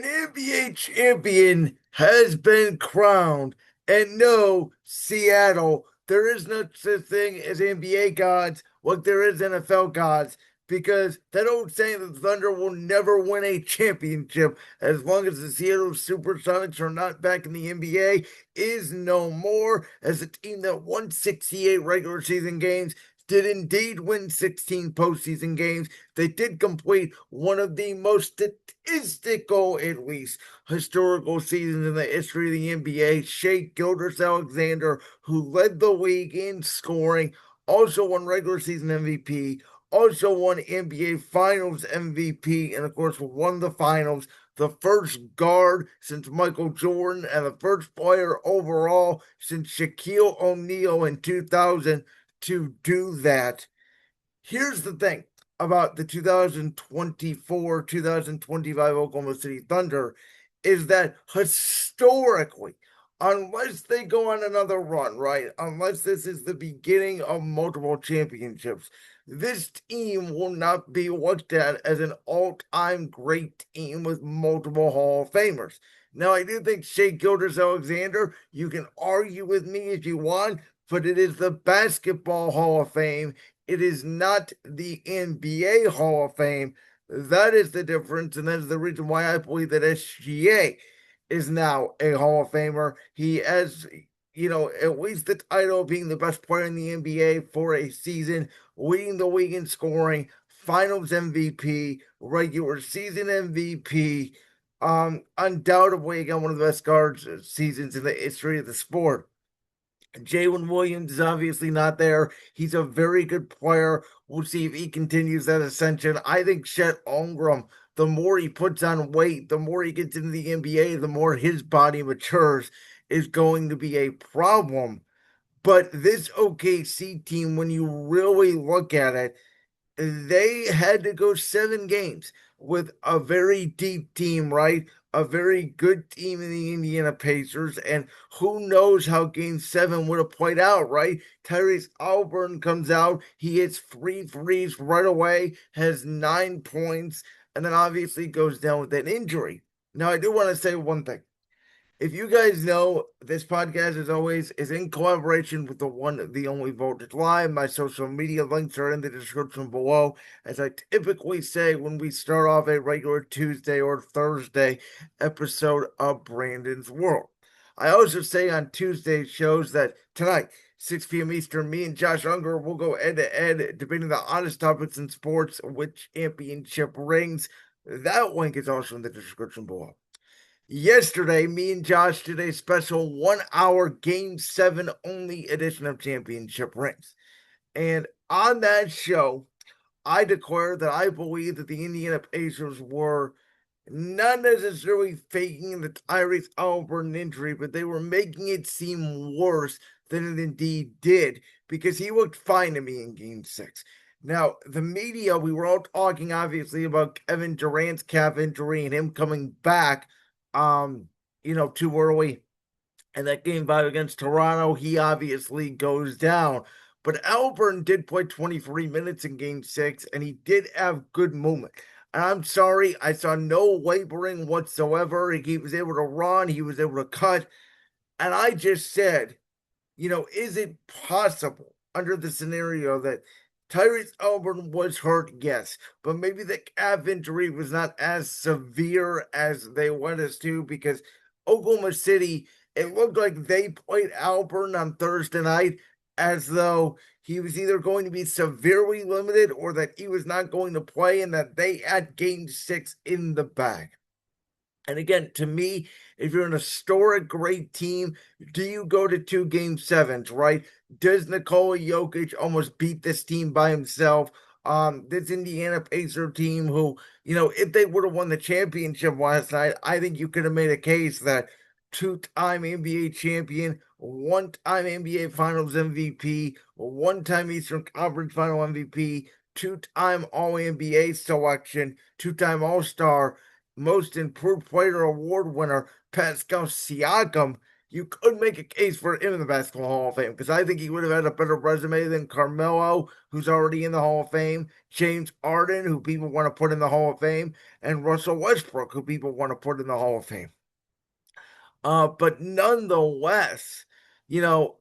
NBA champion has been crowned. And no, Seattle, there is no such thing as NBA gods like there is NFL gods, because that old saying that the Thunder will never win a championship as long as the Seattle Supersonics are not back in the NBA is no more, as a team that won 68 regular season games did indeed win 16 postseason games. They did complete one of the most statistical, at least, historical seasons in the history of the NBA. Gilgeous-Alexander, who led the league in scoring, also won regular season MVP, also won NBA Finals MVP, and of course won the finals. The first guard since Michael Jordan, and the first player overall since Shaquille O'Neal in 2000 to do that. Here's the thing about the 2024 2025 Oklahoma City Thunder is that historically, unless they go on another run, right? Unless this is the beginning of multiple championships, this team will not be looked at as an all time great team with multiple Hall of Famers. Now, I do think Shea Gilgeous-Alexander, you can argue with me if you want, but it is the Basketball Hall of Fame. It is not the NBA Hall of Fame. That is the difference, and that is the reason why I believe that SGA is now a Hall of Famer. He has, at least the title of being the best player in the NBA for a season, leading the league in scoring, Finals MVP, regular season MVP. Undoubtedly, again, one of the best guards seasons in the history of the sport. Jalen Williams is obviously not there. He's a very good player. We'll see if he continues that ascension. I think Chet Holmgren, the more he puts on weight, the more he gets into the NBA, the more his body matures, is going to be a problem. But this OKC team, when you really look at it, they had to go 7 games with a very deep team, right? A very good team in the Indiana Pacers. And who knows how game 7 would have played out, right? Tyrese Haliburton comes out. He hits 3 threes right away, has 9 points, and then obviously goes down with an injury. Now, I do want to say one thing. If you guys know, this podcast, as always, is in collaboration with the one, the only Voltage Live. My social media links are in the description below. As I typically say when we start off a regular Tuesday or Thursday episode of Brandon's World. I also say on Tuesday shows that tonight, 6 p.m. Eastern, me and Josh Unger will go head to head debating the hottest topics in sports, which championship rings. That link is also in the description below. Yesterday, me and Josh did a special 1 hour game 7 only edition of Championship Rings. And on that show, I declared that I believe that the Indiana Pacers were not necessarily faking the Tyrese Haliburton injury, but they were making it seem worse than it indeed did, because he looked fine to me in game 6. Now, the media, we were all talking obviously about Kevin Durant's calf injury and him coming back too early. And that game 5 against Toronto, he obviously goes down. But Alburn did play 23 minutes in game 6, and he did have good movement. And I'm sorry, I saw no laboring whatsoever. He was able to run, he was able to cut. And I just said, is it possible under the scenario that Tyrese Haliburton was hurt? Yes, but maybe the calf injury was not as severe as they want us to, because Oklahoma City, it looked like they played Haliburton on Thursday night as though he was either going to be severely limited or that he was not going to play, and that they had game 6 in the bag. And again, to me, if you're an historic great team, do you go to 2 game 7s, right? Does Nikola Jokic almost beat this team by himself? This Indiana Pacer team, who, if they would have won the championship last night, I think you could have made a case that two-time NBA champion, one-time NBA Finals MVP, one-time Eastern Conference Final MVP, two-time All-NBA selection, two-time All-Star, most improved player award winner Pascal Siakam, you could make a case for him in the Basketball Hall of Fame because I think he would have had a better resume than Carmelo, who's already in the Hall of Fame, James Harden, who people want to put in the Hall of Fame, and Russell Westbrook, who people want to put in the Hall of Fame. But nonetheless, you know,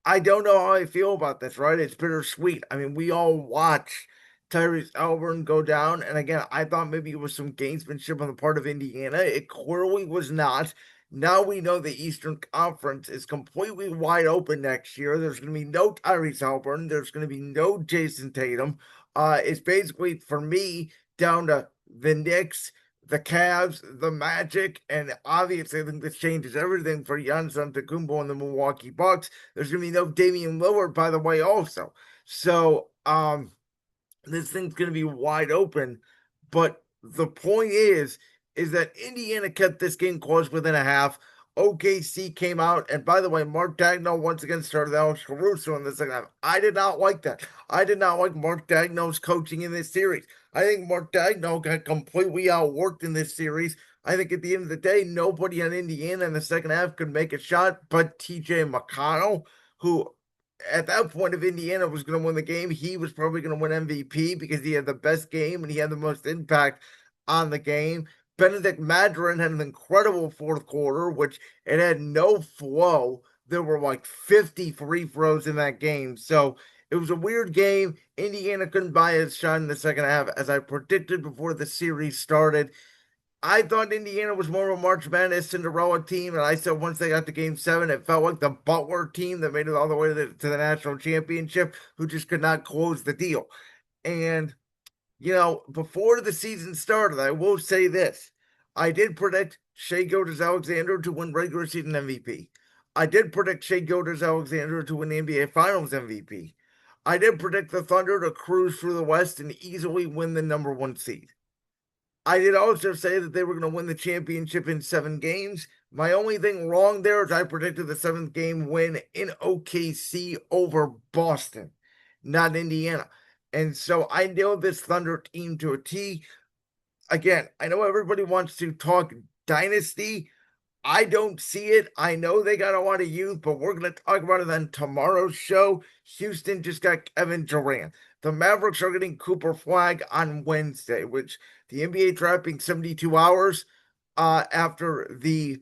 I don't know how I feel about this, right? It's bittersweet. I mean, we all watch Tyrese Haliburton go down, and again, I thought maybe it was some gamesmanship on the part of Indiana. It clearly was not. Now we know the Eastern Conference is completely wide open next year. There's going to be no Tyrese Haliburton. There's going to be no Jason Tatum. It's basically, for me, down to the Knicks, the Cavs, the Magic, and obviously I think this changes everything for Giannis Antetokounmpo and the Milwaukee Bucks. There's going to be no Damian Lillard, by the way, also. So, this thing's going to be wide open. But the point is that Indiana kept this game close within a half. OKC came out, and by the way, Mark Daigneault once again started Alex Caruso in the second half. I did not like that. I did not like Mark Daigneault's coaching in this series. I think Mark Daigneault got completely outworked in this series. I think at the end of the day, nobody on Indiana in the second half could make a shot but TJ McConnell, who at that point, if Indiana was going to win the game, he was probably going to win MVP because he had the best game and he had the most impact on the game. Benedict Mathurin had an incredible fourth quarter, which it had no flow. There were like 50 free throws in that game. So it was a weird game. Indiana couldn't buy a shot in the second half, as I predicted before the series started. I thought Indiana was more of a March Madness Cinderella team, and I said once they got to Game 7, it felt like the Butler team that made it all the way to the national championship, who just could not close the deal. And, before the season started, I will say this. I did predict Shai Gilgeous-Alexander to win regular season MVP. I did predict Shai Gilgeous-Alexander to win the NBA Finals MVP. I did predict the Thunder to cruise through the West and easily win the number one seed. I did also say that they were going to win the championship in 7 games. My only thing wrong there is I predicted the seventh game win in OKC over Boston, not Indiana. And so I know this Thunder team to a T. Again, I know everybody wants to talk dynasty. I don't see it. I know they got a lot of youth, but we're going to talk about it on tomorrow's show. Houston just got Kevin Durant. The Mavericks are getting Cooper Flag on Wednesday, which the NBA draft being 72 hours after the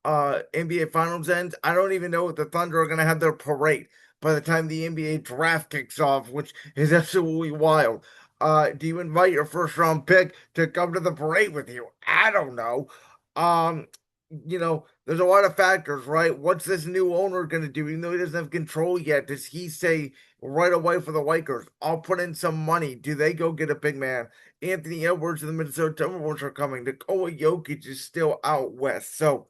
NBA Finals ends. I don't even know if the Thunder are going to have their parade by the time the NBA draft kicks off, which is absolutely wild. Do you invite your first round pick to come to the parade with you? I don't know. Um, there's a lot of factors, right? What's this new owner going to do? Even though he doesn't have control yet, does he say right away for the Lakers, I'll put in some money? Do they go get a big man? Anthony Edwards and the Minnesota Timberwolves are coming. Nikola Jokic is still out west. So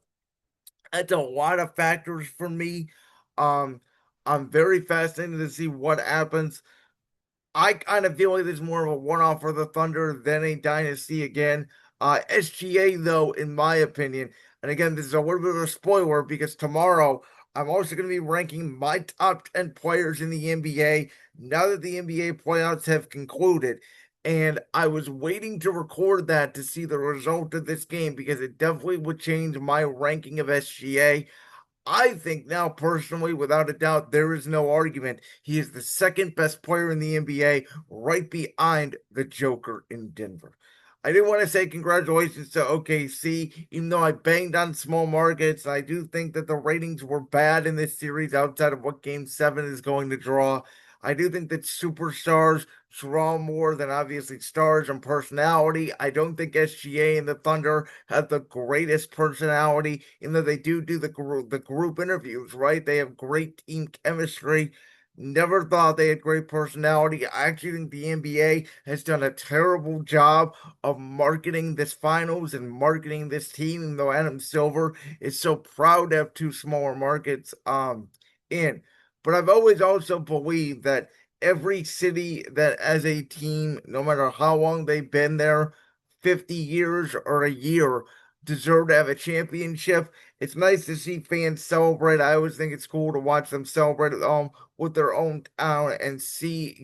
that's a lot of factors for me. Um, I'm very fascinated to see what happens. I kind of feel like there's more of a one-off for the Thunder than a dynasty again. SGA, though, in my opinion, and again, this is a little bit of a spoiler because tomorrow I'm also going to be ranking my top 10 players in the NBA now that the NBA playoffs have concluded. And I was waiting to record that to see the result of this game because it definitely would change my ranking of SGA. I think now, personally, without a doubt, there is no argument. He is the second best player in the NBA, right behind the Joker in Denver. I do want to say congratulations to OKC, even though I banged on small markets. I do think that the ratings were bad in this series outside of what Game 7 is going to draw. I do think that superstars draw more than obviously stars and personality. I don't think SGA and the Thunder have the greatest personality, even though they do the group interviews, right? They have great team chemistry. Never thought they had great personality. I actually think the NBA has done a terrible job of marketing this finals and marketing this team, even though Adam Silver is so proud to have two smaller markets in. But I've always also believed that every city that as a team, no matter how long they've been there, 50 years or a year, deserve to have a championship. It's nice to see fans celebrate. I always think it's cool to watch them celebrate with their own town and see,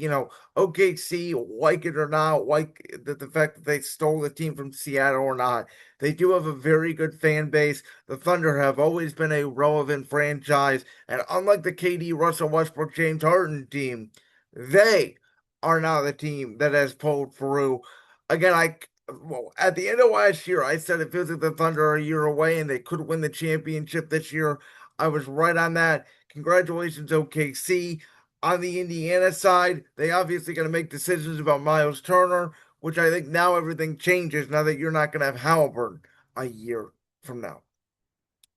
OKC, like it or not, like the fact that they stole the team from Seattle or not. They do have a very good fan base. The Thunder have always been a relevant franchise, and unlike the KD, Russell Westbrook, James Harden team, they are now the team that has pulled through. Again, well, at the end of last year, I said it feels like the Thunder are a year away and they could win the championship this year. I was right on that. Congratulations, OKC. On the Indiana side, they obviously going to make decisions about Miles Turner, which I think now everything changes now that you're not going to have Haliburton a year from now.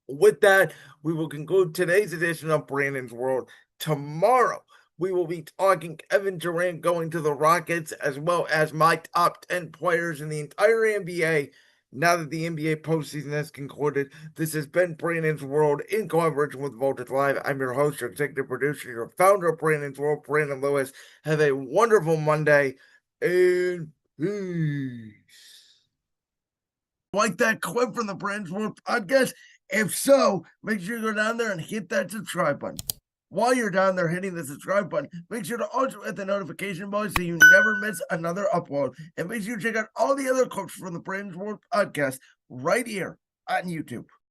With that, we will conclude today's edition of Brandon's World. Tomorrow, we will be talking Kevin Durant going to the Rockets, as well as my top 10 players in the entire NBA. Now that the NBA postseason has concluded, this has been Brandon's World in collaboration with Voltage Live. I'm your host, your executive producer, your founder of Brandon's World, Brandon Lewis. Have a wonderful Monday, and peace. Like that clip from the Brandon's World podcast? If so, make sure you go down there and hit that subscribe button. While you're down there hitting the subscribe button, make sure to also hit the notification bell so you never miss another upload. And make sure you check out all the other clips from the Brandon's World podcast right here on YouTube.